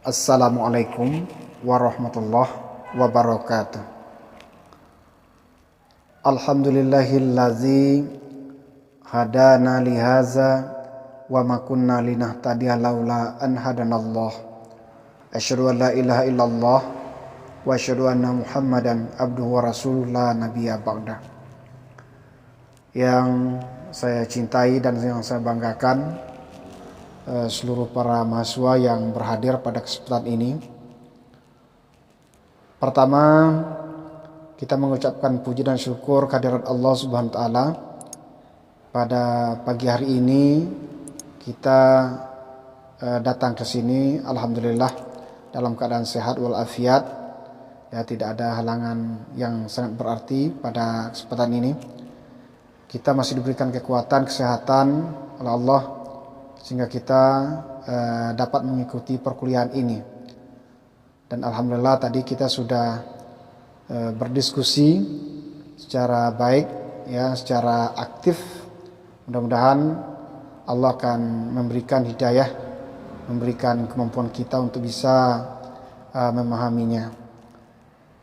Assalamualaikum warahmatullahi wabarakatuh. Alhamdulillahillazi hadana lihaza wa ma kunna linahtadiya laula an hadanallah. Asyhadu an la ilaha illallah wa asyhadu anna Muhammadan abduhu wa rasuluhu la nabiyya ba'da. Yang saya cintai dan yang saya banggakan, seluruh para mahasiswa yang berhadir pada kesempatan ini. Pertama, kita mengucapkan puji dan syukur kehadirat Allah Subhanahu wa taala. Pada pagi hari ini kita datang ke sini alhamdulillah dalam keadaan sehat walafiat. Ya, tidak ada halangan yang sangat berarti pada kesempatan ini. Kita masih diberikan kekuatan, kesehatan oleh Allah sehingga kita dapat mengikuti perkuliahan ini. Dan alhamdulillah tadi kita sudah berdiskusi secara baik, ya, secara aktif. Mudah-mudahan Allah akan memberikan hidayah, memberikan kemampuan kita untuk bisa memahaminya.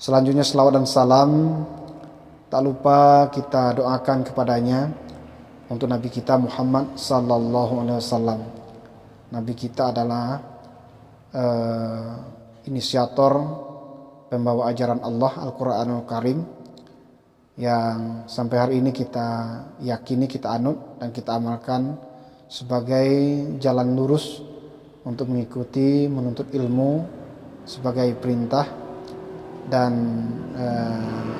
Selanjutnya selawat dan salam tak lupa kita doakan kepadanya untuk Nabi kita Muhammad sallallahu alaihi wasallam. Nabi kita adalah inisiator pembawa ajaran Allah Al-Qur'anul Karim yang sampai hari ini kita yakini, kita anut dan kita amalkan sebagai jalan lurus untuk mengikuti menuntut ilmu sebagai perintah, dan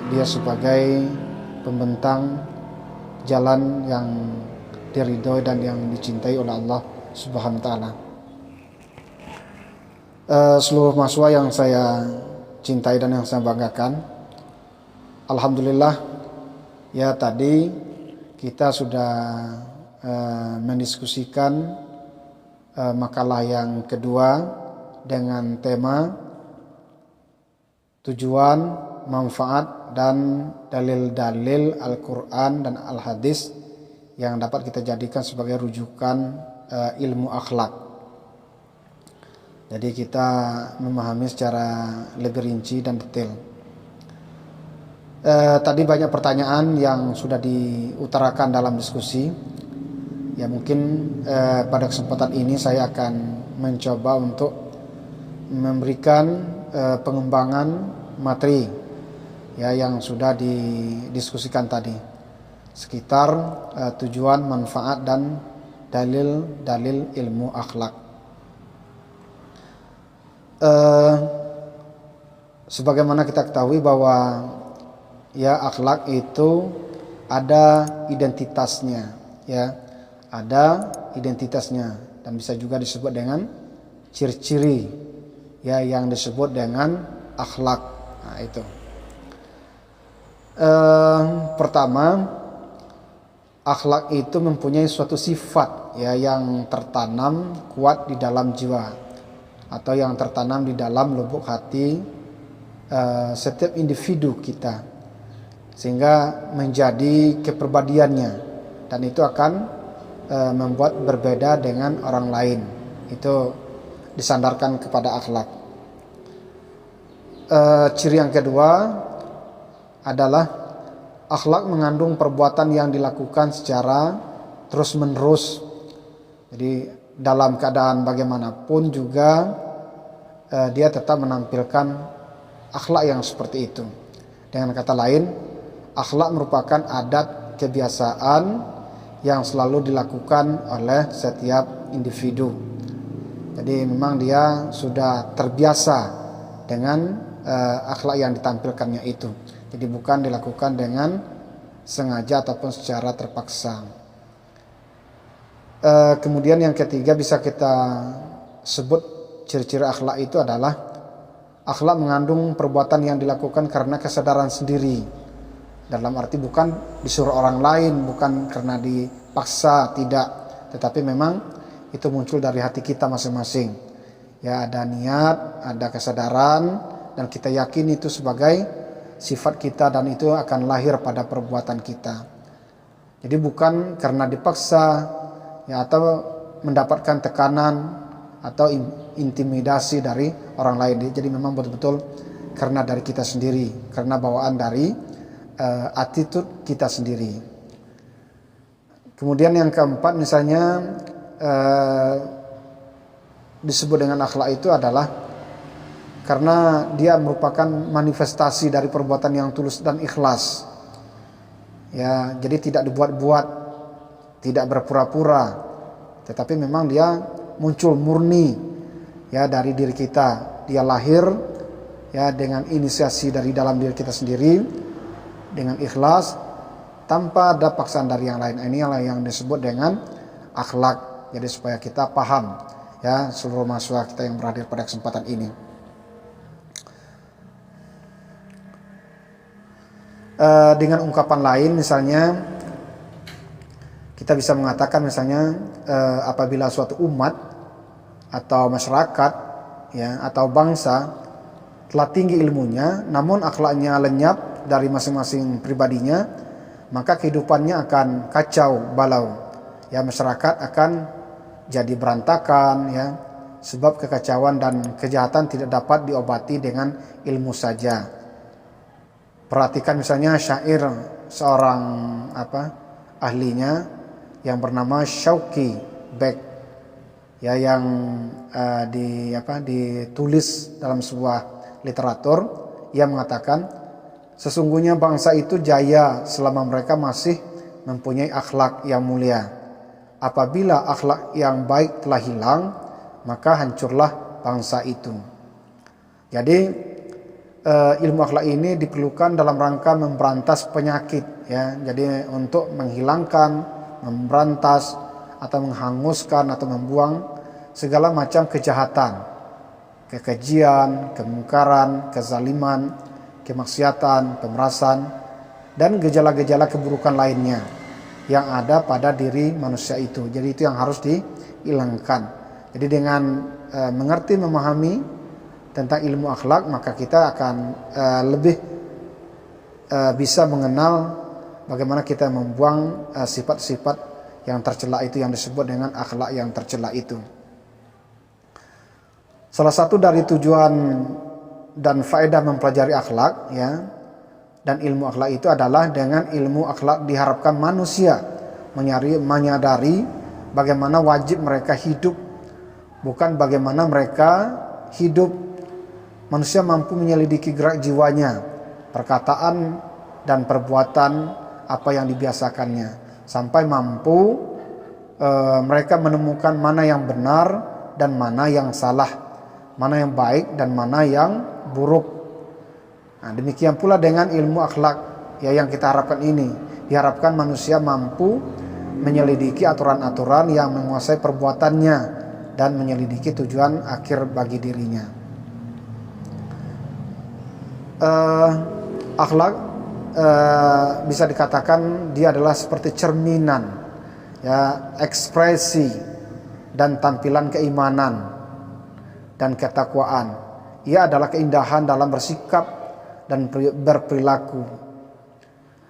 dia sebagai pembentang jalan yang diridhoi dan yang dicintai oleh Allah Subhanahu wa taala. Seluruh mahasiswa yang saya cintai dan yang saya banggakan, alhamdulillah ya, tadi kita sudah mendiskusikan makalah yang kedua dengan tema tujuan, manfaat dan dalil-dalil Al-Quran dan Al-Hadis yang dapat kita jadikan sebagai rujukan ilmu akhlak. Jadi kita memahami secara lebih rinci dan detail. Tadi banyak pertanyaan yang sudah diutarakan dalam diskusi. Ya, mungkin pada kesempatan ini saya akan mencoba untuk memberikan pengembangan materi, ya, yang sudah didiskusikan tadi sekitar tujuan, manfaat dan dalil-dalil ilmu akhlak. Sebagaimana kita ketahui bahwa ya akhlak itu ada identitasnya, ya, ada identitasnya dan bisa juga disebut dengan ciri-ciri, ya, yang disebut dengan akhlak. Nah, itu. Pertama, akhlak itu mempunyai suatu sifat, ya, yang tertanam kuat di dalam jiwa atau yang tertanam di dalam lubuk hati setiap individu kita, sehingga menjadi kepribadiannya, dan itu akan membuat berbeda dengan orang lain. Itu disandarkan kepada akhlak. Ciri yang kedua adalah akhlak mengandung perbuatan yang dilakukan secara terus-menerus. Jadi dalam keadaan bagaimanapun juga dia tetap menampilkan akhlak yang seperti itu. Dengan kata lain, akhlak merupakan adat kebiasaan yang selalu dilakukan oleh setiap individu. Jadi memang dia sudah terbiasa dengan akhlak yang ditampilkannya itu. Jadi bukan dilakukan dengan sengaja ataupun secara terpaksa. Kemudian yang ketiga bisa kita sebut ciri-ciri akhlak itu adalah akhlak mengandung perbuatan yang dilakukan karena kesadaran sendiri. Dalam arti bukan disuruh orang lain, bukan karena dipaksa, tidak, tetapi memang itu muncul dari hati kita masing-masing. Ya, ada niat, ada kesadaran, dan kita yakin itu sebagai sifat kita dan itu akan lahir pada perbuatan kita. Jadi bukan karena dipaksa, ya, atau mendapatkan tekanan atau intimidasi dari orang lain. Jadi memang betul-betul karena dari kita sendiri, karena bawaan dari attitude kita sendiri. Kemudian yang keempat misalnya disebut dengan akhlak itu adalah karena dia merupakan manifestasi dari perbuatan yang tulus dan ikhlas. Ya, jadi tidak dibuat-buat, tidak berpura-pura, tetapi memang dia muncul murni ya dari diri kita. Dia lahir ya dengan inisiasi dari dalam diri kita sendiri, dengan ikhlas, tanpa ada paksaan dari yang lain. Ini yang disebut dengan akhlak. Jadi supaya kita paham ya seluruh mahasiswa kita yang berhadir pada kesempatan ini. Dengan ungkapan lain misalnya kita bisa mengatakan misalnya apabila suatu umat atau masyarakat ya atau bangsa telah tinggi ilmunya namun akhlaknya lenyap dari masing-masing pribadinya, maka kehidupannya akan kacau balau ya, masyarakat akan jadi berantakan ya, sebab kekacauan dan kejahatan tidak dapat diobati dengan ilmu saja. Perhatikan misalnya syair seorang ahlinya yang bernama Shauki Beg ya, yang ditulis dalam sebuah literatur. Ia mengatakan sesungguhnya bangsa itu jaya selama mereka masih mempunyai akhlak yang mulia. Apabila akhlak yang baik telah hilang, maka hancurlah bangsa itu. Jadi ilmu akhlak ini diperlukan dalam rangka memberantas penyakit ya. Jadi untuk menghilangkan, memberantas atau menghanguskan atau membuang segala macam kejahatan, kekejian, kemungkaran, kezaliman, kemaksiatan, pemerasan dan gejala-gejala keburukan lainnya yang ada pada diri manusia itu. Jadi itu yang harus dihilangkan. Jadi dengan mengerti, memahami tentang ilmu akhlak, maka kita akan lebih bisa mengenal bagaimana kita membuang sifat-sifat yang tercela itu, yang disebut dengan akhlak yang tercela itu. Salah satu dari tujuan dan faedah mempelajari akhlak ya dan ilmu akhlak itu adalah dengan ilmu akhlak diharapkan manusia menyadari bagaimana wajib mereka hidup, bukan bagaimana mereka hidup. Manusia mampu menyelidiki gerak jiwanya, perkataan dan perbuatan apa yang dibiasakannya, sampai mampu mereka menemukan mana yang benar dan mana yang salah, mana yang baik dan mana yang buruk. Nah, demikian pula dengan ilmu akhlak ya yang kita harapkan ini. Diharapkan manusia mampu menyelidiki aturan-aturan yang menguasai perbuatannya dan menyelidiki tujuan akhir bagi dirinya. Akhlak bisa dikatakan dia adalah seperti cerminan ya, ekspresi dan tampilan keimanan dan ketakwaan. Ia adalah keindahan dalam bersikap dan berperilaku.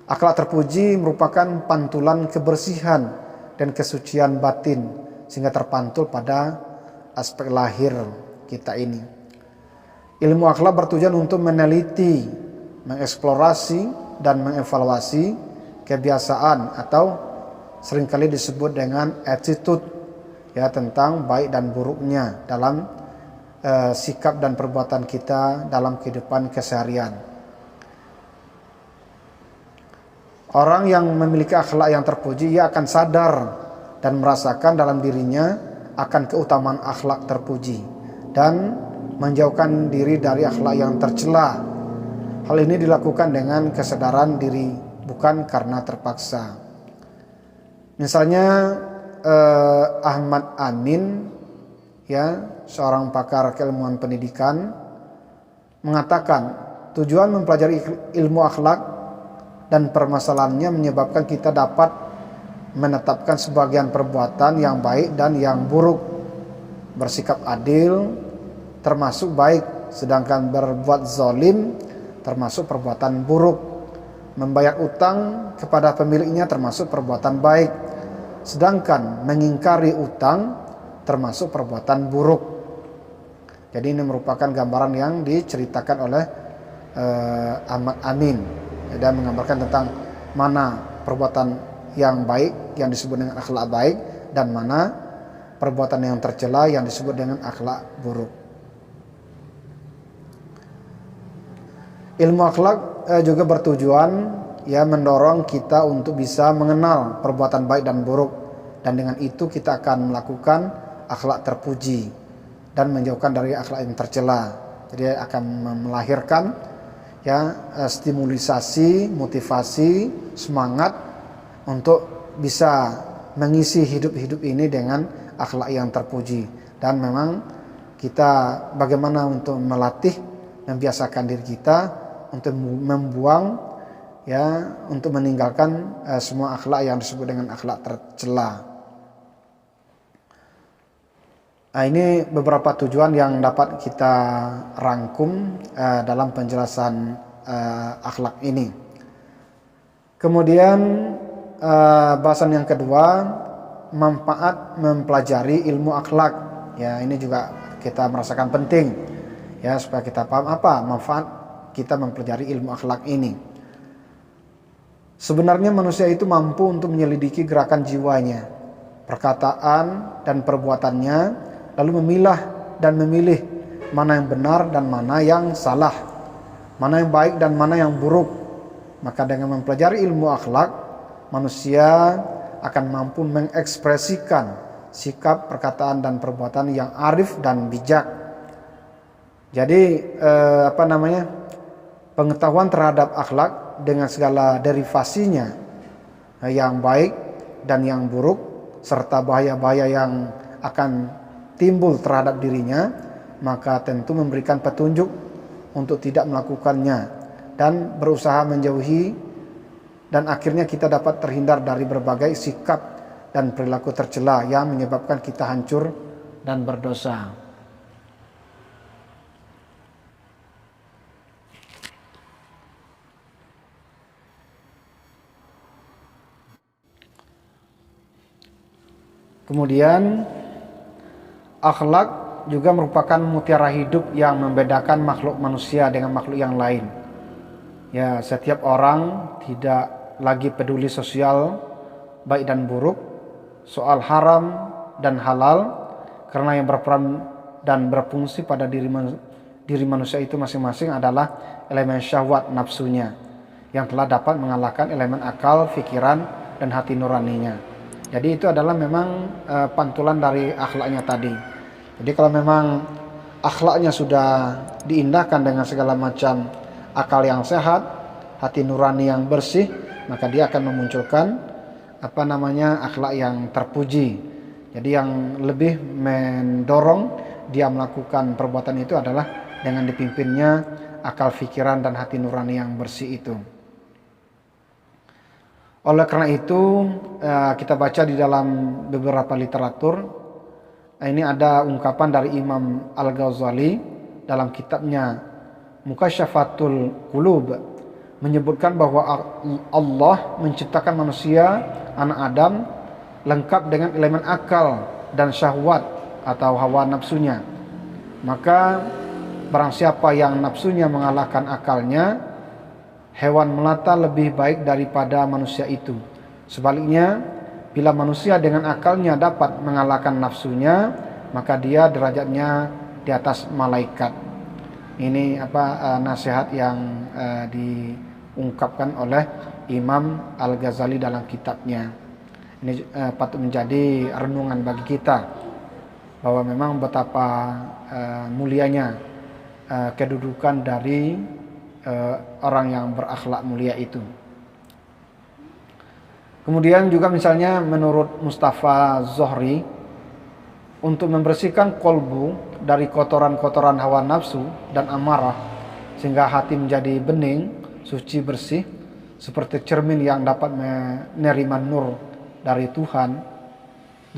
Akhlak terpuji merupakan pantulan kebersihan dan kesucian batin sehingga terpantul pada aspek lahir kita ini. Ilmu akhlak bertujuan untuk meneliti, mengeksplorasi dan mengevaluasi kebiasaan atau seringkali disebut dengan attitude ya, tentang baik dan buruknya dalam sikap dan perbuatan kita dalam kehidupan keseharian. Orang yang memiliki akhlak yang terpuji, ia akan sadar dan merasakan dalam dirinya akan keutamaan akhlak terpuji dan menjauhkan diri dari akhlak yang tercela. Hal ini dilakukan dengan kesadaran diri, bukan karena terpaksa. Misalnya Ahmad Amin ya, seorang pakar keilmuan pendidikan mengatakan tujuan mempelajari ilmu akhlak dan permasalahannya menyebabkan kita dapat menetapkan sebagian perbuatan yang baik dan yang buruk, bersikap adil termasuk baik, sedangkan berbuat zalim termasuk perbuatan buruk, membayar utang kepada pemiliknya termasuk perbuatan baik, sedangkan mengingkari utang termasuk perbuatan buruk. Jadi ini merupakan gambaran yang diceritakan oleh Ahmad Amin. Dia menggambarkan tentang mana perbuatan yang baik yang disebut dengan akhlak baik dan mana perbuatan yang tercela yang disebut dengan akhlak buruk. Ilmu akhlak juga bertujuan mendorong kita untuk bisa mengenal perbuatan baik dan buruk, dan dengan itu kita akan melakukan akhlak terpuji dan menjauhkan dari akhlak yang tercela. Jadi akan melahirkan stimulisasi, motivasi, semangat untuk bisa mengisi hidup ini dengan akhlak yang terpuji. Dan memang kita bagaimana untuk melatih, membiasakan diri kita untuk membuang untuk meninggalkan semua akhlak yang disebut dengan akhlak tercela. Ini beberapa tujuan yang dapat kita rangkum dalam penjelasan akhlak ini. Kemudian bahasan yang kedua, manfaat mempelajari ilmu akhlak. Ini juga kita merasakan penting supaya kita paham apa manfaat kita mempelajari ilmu akhlak ini. Sebenarnya manusia itu mampu untuk menyelidiki gerakan jiwanya, perkataan dan perbuatannya, lalu memilah dan memilih mana yang benar dan mana yang salah, mana yang baik dan mana yang buruk. Maka dengan mempelajari ilmu akhlak, manusia akan mampu mengekspresikan sikap, perkataan dan perbuatan yang arif dan bijak. Jadi pengetahuan terhadap akhlak dengan segala derivasinya yang baik dan yang buruk serta bahaya-bahaya yang akan timbul terhadap dirinya, maka tentu memberikan petunjuk untuk tidak melakukannya dan berusaha menjauhi, dan akhirnya kita dapat terhindar dari berbagai sikap dan perilaku tercela yang menyebabkan kita hancur dan berdosa. Kemudian akhlak juga merupakan mutiara hidup yang membedakan makhluk manusia dengan makhluk yang lain. Setiap orang tidak lagi peduli sosial baik dan buruk, soal haram dan halal, karena yang berperan dan berfungsi pada diri manusia itu masing-masing adalah elemen syahwat nafsunya yang telah dapat mengalahkan elemen akal, pikiran dan hati nuraninya. Jadi itu adalah memang pantulan dari akhlaknya tadi. Jadi kalau memang akhlaknya sudah diindahkan dengan segala macam akal yang sehat, hati nurani yang bersih, maka dia akan memunculkan akhlak yang terpuji. Jadi yang lebih mendorong dia melakukan perbuatan itu adalah dengan dipimpinnya akal, pikiran dan hati nurani yang bersih itu. Oleh karena itu kita baca di dalam beberapa literatur, ini ada ungkapan dari Imam Al-Ghazali dalam kitabnya Mukasyafatul Qulub, menyebutkan bahwa Allah menciptakan manusia, anak Adam, lengkap dengan elemen akal dan syahwat atau hawa nafsunya. Maka barang siapa yang nafsunya mengalahkan akalnya, hewan melata lebih baik daripada manusia itu. Sebaliknya, bila manusia dengan akalnya dapat mengalahkan nafsunya, maka dia derajatnya di atas malaikat. Ini nasihat yang diungkapkan oleh Imam Al-Ghazali dalam kitabnya. Ini patut menjadi renungan bagi kita bahwa memang betapa mulianya kedudukan dari orang yang berakhlak mulia itu. Kemudian juga misalnya menurut Mustafa Zohri, untuk membersihkan kolbu dari kotoran-kotoran hawa nafsu dan amarah sehingga hati menjadi bening, suci, bersih seperti cermin yang dapat menerima nur dari Tuhan.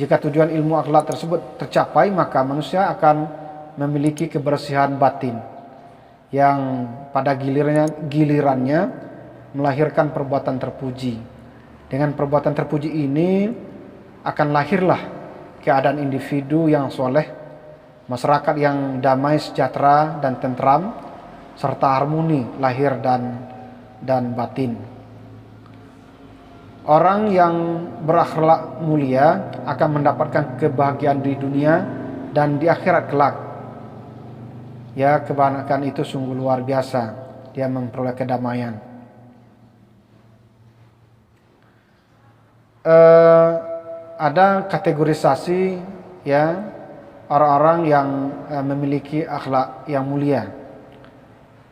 Jika tujuan ilmu akhlak tersebut tercapai, maka manusia akan memiliki kebersihan batin yang pada gilirannya melahirkan perbuatan terpuji. Dengan perbuatan terpuji ini akan lahirlah keadaan individu yang soleh, masyarakat yang damai, sejahtera dan tentram, serta harmoni lahir dan batin. Orang yang berakhlak mulia akan mendapatkan kebahagiaan di dunia dan di akhirat kelak. Ya, kebahagiaan itu sungguh luar biasa. Dia memperoleh kedamaian. Ada kategorisasi ya orang-orang yang memiliki akhlak yang mulia.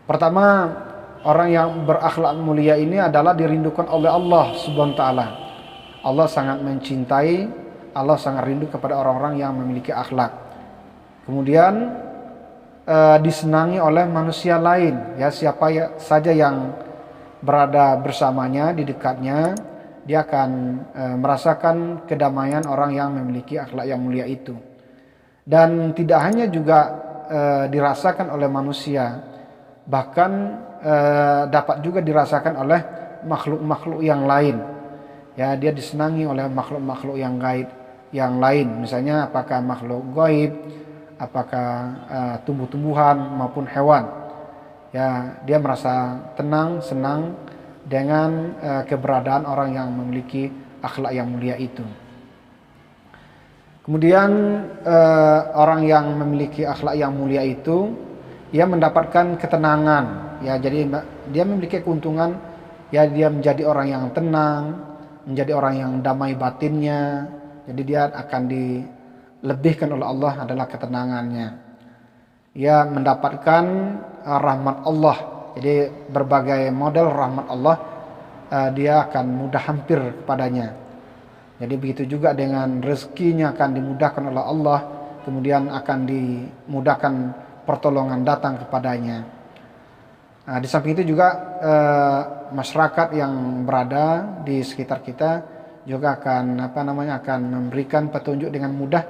Pertama, orang yang berakhlak mulia ini adalah dirindukan oleh Allah Subhanahu wa taala. Allah sangat mencintai, Allah sangat rindu kepada orang-orang yang memiliki akhlak. Kemudian disenangi oleh manusia lain, ya siapa saja yang berada bersamanya di dekatnya, dia akan merasakan kedamaian orang yang memiliki akhlak yang mulia itu. Dan tidak hanya juga dirasakan oleh manusia, bahkan dapat juga dirasakan oleh makhluk-makhluk yang lain. Ya, dia disenangi oleh makhluk-makhluk yang gaib yang lain. Misalnya apakah makhluk gaib, apakah tumbuh-tumbuhan maupun hewan. Ya, dia merasa tenang, senang dengan keberadaan orang yang memiliki akhlak yang mulia itu. Kemudian orang yang memiliki akhlak yang mulia itu, ia mendapatkan ketenangan. Ya, jadi dia memiliki keuntungan. Ya, dia menjadi orang yang tenang, menjadi orang yang damai batinnya. Jadi dia akan dilebihkan oleh Allah adalah ketenangannya. Ia mendapatkan rahmat Allah. Jadi berbagai model rahmat Allah dia akan mudah hampir kepadanya. Jadi begitu juga dengan rezekinya akan dimudahkan oleh Allah, kemudian akan dimudahkan pertolongan datang kepadanya. Nah, di samping itu juga masyarakat yang berada di sekitar kita juga akan akan memberikan petunjuk dengan mudah,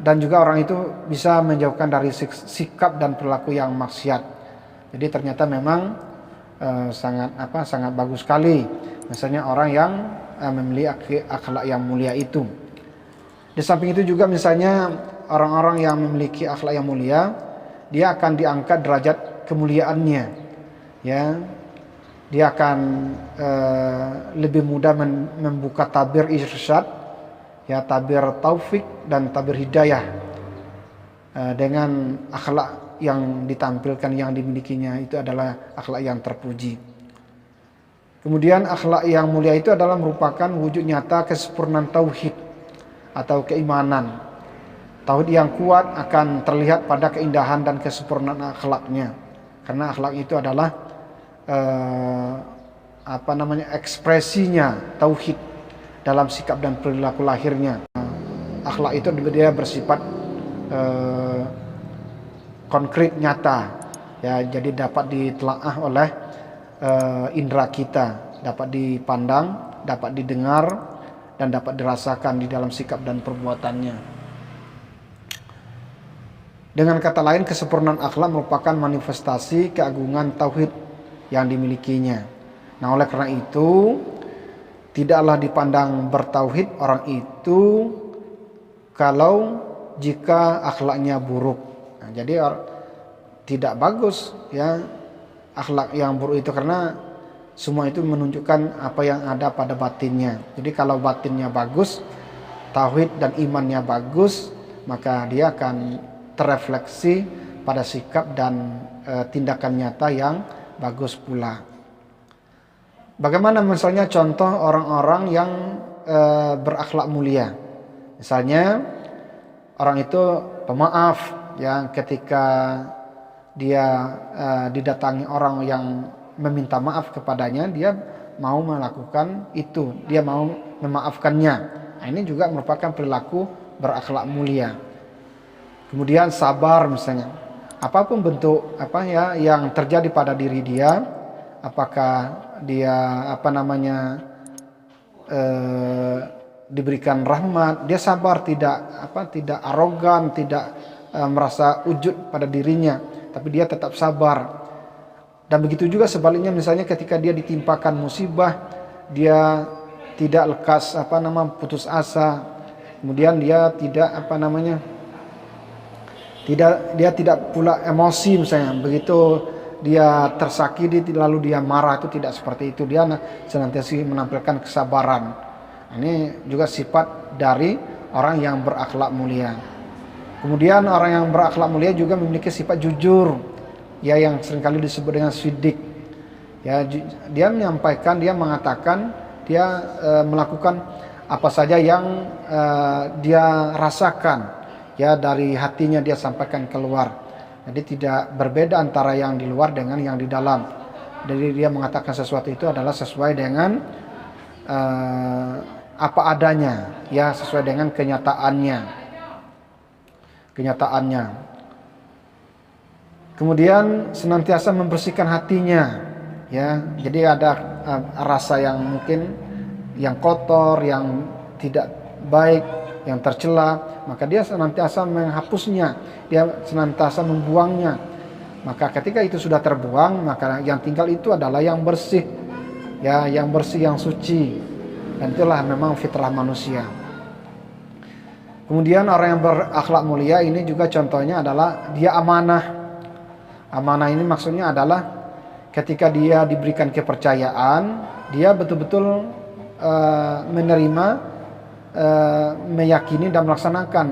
dan juga orang itu bisa menjauhkan dari sikap dan perilaku yang maksiat. Jadi ternyata memang sangat bagus sekali misalnya orang yang memiliki akhlak yang mulia itu. Di samping itu juga misalnya orang-orang yang memiliki akhlak yang mulia, dia akan diangkat derajat kemuliaannya. Ya, dia akan lebih mudah membuka tabir irsyad, ya tabir taufik dan tabir hidayah dengan akhlak yang ditampilkan, yang dimilikinya itu adalah akhlak yang terpuji. Kemudian akhlak yang mulia itu adalah merupakan wujud nyata kesempurnaan tauhid atau keimanan. Tauhid yang kuat akan terlihat pada keindahan dan kesempurnaan akhlaknya. Karena akhlak itu adalah ekspresinya tauhid dalam sikap dan perilaku lahirnya. Akhlak itu dia bersifat konkret, nyata. Ya, jadi dapat ditelaah oleh indera kita, dapat dipandang, dapat didengar, dan dapat dirasakan di dalam sikap dan perbuatannya. Dengan kata lain, kesempurnaan akhlak merupakan manifestasi keagungan tauhid yang dimilikinya. Nah, oleh karena itu, tidaklah dipandang bertauhid orang itu kalau jika akhlaknya buruk. Nah, jadi tidak bagus ya akhlak yang buruk itu, karena semua itu menunjukkan apa yang ada pada batinnya. Jadi kalau batinnya bagus, tauhid dan imannya bagus, maka dia akan terefleksi pada sikap dan tindakan nyata yang bagus pula. Bagaimana misalnya contoh orang-orang yang berakhlak mulia? Misalnya orang itu pemaaf, yang ketika dia didatangi orang yang meminta maaf kepadanya, dia mau melakukan itu, dia mau memaafkannya. Nah, ini juga merupakan perilaku berakhlak mulia. Kemudian sabar misalnya, apapun bentuk yang terjadi pada diri dia, apakah dia diberikan rahmat, dia sabar, tidak arogan, tidak merasa ujud pada dirinya, tapi dia tetap sabar. Dan begitu juga sebaliknya, misalnya ketika dia ditimpakan musibah, dia tidak lekas putus asa, Kemudian dia tidak dia tidak pula emosi misalnya. Begitu dia tersakiti lalu dia marah, itu tidak seperti itu. Dia senantiasa menampilkan kesabaran. Ini juga sifat dari orang yang berakhlak mulia. Kemudian orang yang berakhlak mulia juga memiliki sifat jujur, ya, yang seringkali disebut dengan siddiq. Ya, dia menyampaikan, dia mengatakan, dia melakukan apa saja yang dia rasakan, ya, dari hatinya dia sampaikan keluar. Jadi tidak berbeda antara yang di luar dengan yang di dalam. Jadi dia mengatakan sesuatu itu adalah sesuai dengan apa adanya, ya, sesuai dengan kenyataannya. Kemudian senantiasa membersihkan hatinya, ya. Jadi ada rasa yang mungkin yang kotor, yang tidak baik, yang tercela, maka dia senantiasa menghapusnya, dia senantiasa membuangnya. Maka ketika itu sudah terbuang, maka yang tinggal itu adalah yang bersih, ya, yang bersih, yang suci. Dan itulah memang fitrah manusia. Kemudian orang yang berakhlak mulia ini juga contohnya adalah dia amanah. Amanah ini maksudnya adalah ketika dia diberikan kepercayaan, dia betul-betul menerima, meyakini dan melaksanakan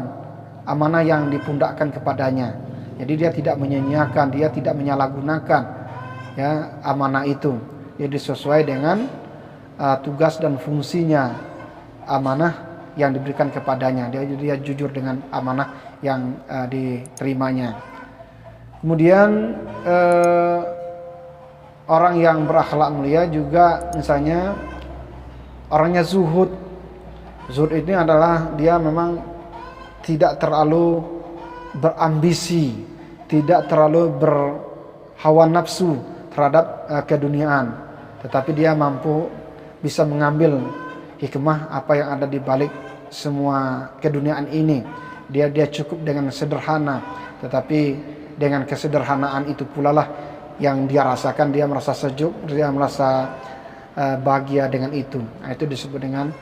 amanah yang dipundakkan kepadanya. Jadi dia tidak menyia-nyiakan, dia tidak menyalahgunakan, ya, amanah itu. Jadi sesuai dengan tugas dan fungsinya amanah yang diberikan kepadanya. Dia jujur dengan amanah yang diterimanya. Kemudian orang yang berakhlak mulia juga misalnya orangnya zuhud. Zuhud ini adalah dia memang tidak terlalu berambisi, tidak terlalu berhawa nafsu terhadap keduniaan, tetapi dia mampu bisa mengambil hikmah apa yang ada di balik semua keduniaan ini. Dia cukup dengan sederhana, tetapi dengan kesederhanaan itu pula lah yang dia rasakan, dia merasa sejuk, dia merasa bahagia dengan itu. Nah, itu disebut dengan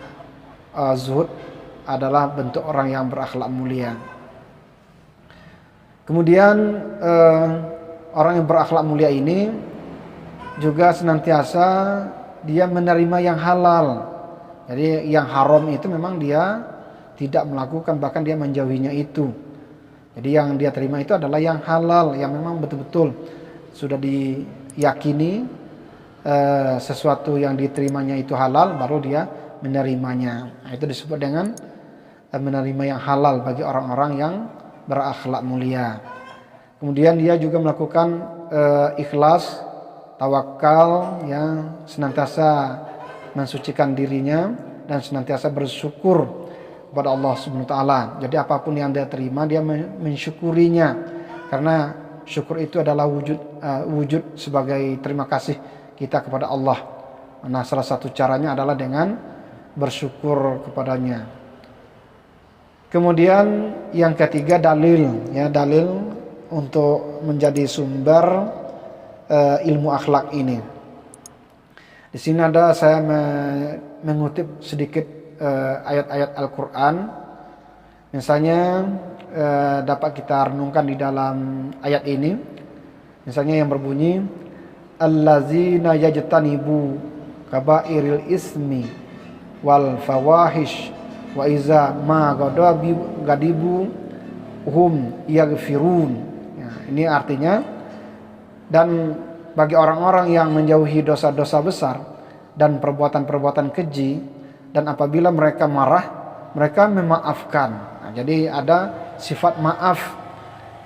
zuhud, adalah bentuk orang yang berakhlak mulia. Kemudian orang yang berakhlak mulia ini juga senantiasa dia menerima yang halal. Jadi yang haram itu memang dia tidak melakukan, bahkan dia menjauhinya itu. Jadi yang dia terima itu adalah yang halal, yang memang betul-betul sudah diyakini sesuatu yang diterimanya itu halal, baru dia menerimanya. Nah, itu disebut dengan menerima yang halal bagi orang-orang yang berakhlak mulia. Kemudian dia juga melakukan ikhlas, tawakal, yang senantiasa mensucikan dirinya dan senantiasa bersyukur kepada Allah Subhanahu wa taala. Jadi apapun yang dia terima, dia mensyukurinya, karena syukur itu adalah wujud sebagai terima kasih kita kepada Allah. Nah, salah satu caranya adalah dengan bersyukur kepadanya. Kemudian yang ketiga dalil, ya, dalil untuk menjadi sumber ilmu akhlak ini. Di sini ada saya mengutip sedikit ayat-ayat Al-Quran. Misalnya dapat kita renungkan di dalam ayat ini. Misalnya yang berbunyi, allazina yajtanibu kabairil ismi wal fawahish wa iza ma gadibu hum yaghfirun. Ya, ini artinya, dan bagi orang-orang yang menjauhi dosa-dosa besar dan perbuatan-perbuatan keji, dan apabila mereka marah, mereka memaafkan. Nah, jadi ada sifat maaf,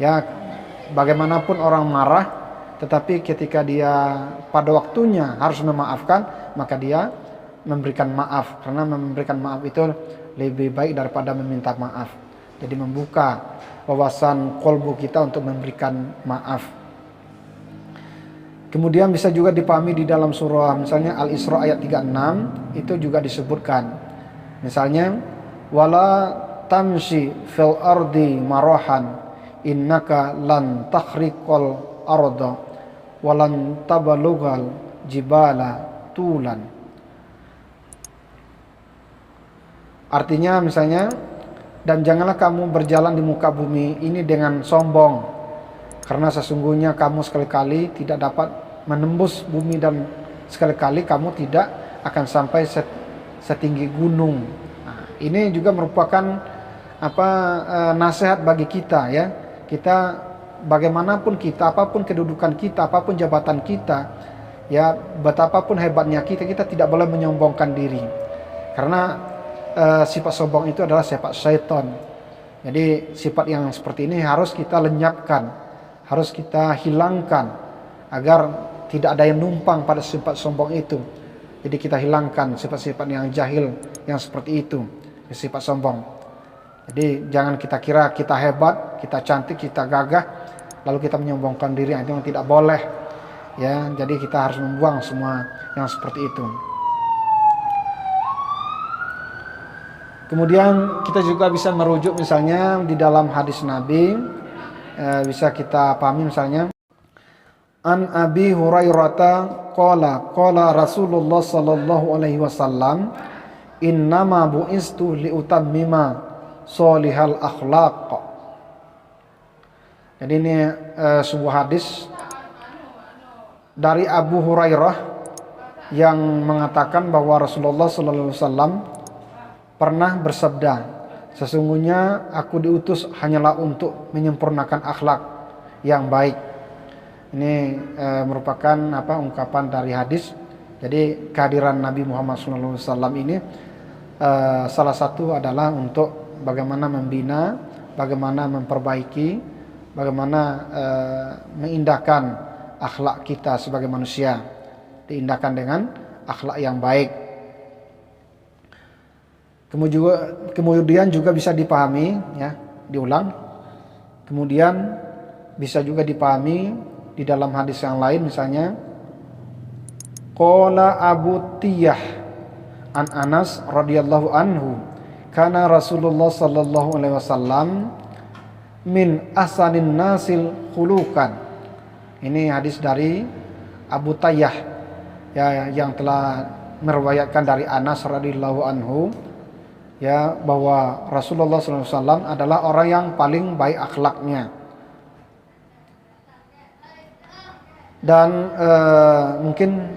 ya, bagaimanapun orang marah, tetapi ketika dia pada waktunya harus memaafkan, maka dia memberikan maaf, karena memberikan maaf itu lebih baik daripada meminta maaf. Jadi membuka wawasan kolbu kita untuk memberikan maaf. Kemudian bisa juga dipahami di dalam surah misalnya Al-Isra ayat 36, itu juga disebutkan. Misalnya wala tamshi fil ardi marahan innaka lan takhriqal arda walan tabalughal jibala tulan. Artinya misalnya Dan janganlah kamu berjalan di muka bumi ini dengan sombong, karena sesungguhnya kamu sekali-kali tidak dapat menembus bumi, dan sekali-kali kamu tidak akan sampai setinggi gunung. Nah, ini juga merupakan nasihat bagi kita, ya. Kita bagaimanapun kita, apapun kedudukan kita, apapun jabatan kita, ya, betapapun hebatnya kita tidak boleh menyombongkan diri, karena sifat sombong itu adalah sifat syaitan. Jadi sifat yang seperti ini harus kita lenyapkan, harus kita hilangkan, agar tidak ada yang numpang pada sifat sombong itu. Jadi kita hilangkan sifat-sifat yang jahil yang seperti itu, sifat sombong. Jadi jangan kita kira kita hebat, kita cantik, kita gagah, lalu kita menyombongkan diri, itu yang tidak boleh. Ya, jadi kita harus membuang semua yang seperti itu. Kemudian kita juga bisa merujuk misalnya di dalam hadis Nabi, bisa kita pahami misalnya, An Abi Hurairah qala Rasulullah sallallahu alaihi wasallam, innama bu'istu liutammima solihal akhlaq. Jadi ini sebuah hadis dari Abu Hurairah yang mengatakan bahwa Rasulullah sallallahu alaihi wasallam pernah bersabda, sesungguhnya aku diutus hanyalah untuk menyempurnakan akhlak yang baik. Ini merupakan ungkapan dari hadis. Jadi kehadiran Nabi Muhammad SAW ini salah satu adalah untuk bagaimana membina, bagaimana memperbaiki, bagaimana mengindahkan akhlak kita sebagai manusia, diindahkan dengan akhlak yang baik. Kemudian juga bisa dipahami, ya, diulang. Kemudian bisa juga dipahami di dalam hadis yang lain, misalnya qala Abu Tiyah an Anas radhiyallahu anhu, kana Rasulullah sallallahu alaihi wasallam min ahsanin nasil khuluqan. Ini hadis dari Abu Tayyah, ya, yang telah meriwayatkan dari Anas radhiyallahu anhu, ya, bahwa Rasulullah SAW adalah orang yang paling baik akhlaknya. Dan mungkin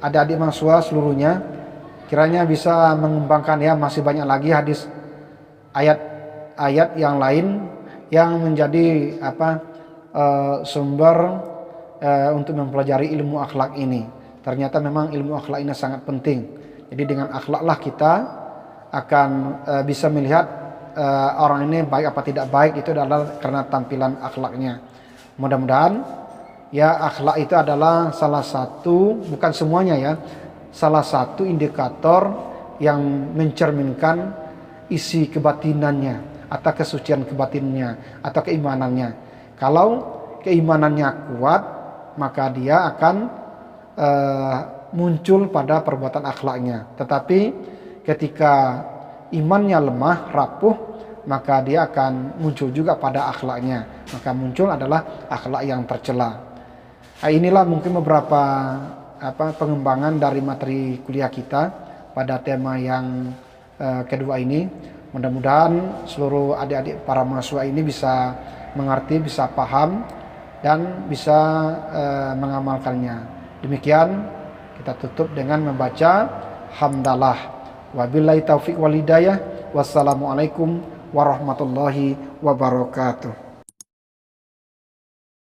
adik-adik mahasiswa seluruhnya kiranya bisa mengembangkan, ya, masih banyak lagi hadis, ayat-ayat yang lain yang menjadi sumber untuk mempelajari ilmu akhlak ini. Ternyata memang ilmu akhlak ini sangat penting. Jadi dengan akhlaklah kita akan bisa melihat orang ini baik apa tidak baik, itu adalah karena tampilan akhlaknya. Mudah-mudahan, ya, akhlak itu adalah salah satu, bukan semuanya, ya, salah satu indikator yang mencerminkan isi kebatinannya atau kesucian kebatinannya atau keimanannya. Kalau keimanannya kuat, maka dia akan muncul pada perbuatan akhlaknya. Tetapi ketika imannya lemah, rapuh, maka dia akan muncul juga pada akhlaknya. Maka muncul adalah akhlak yang tercela. Nah, inilah mungkin beberapa pengembangan dari materi kuliah kita pada tema yang kedua ini. Mudah-mudahan seluruh adik-adik para mahasiswa ini bisa mengerti, bisa paham, dan bisa mengamalkannya. Demikian kita tutup dengan membaca hamdalah. Wabillahi taufiq wal hidayah. Wassalamualaikum warahmatullahi wabarakatuh.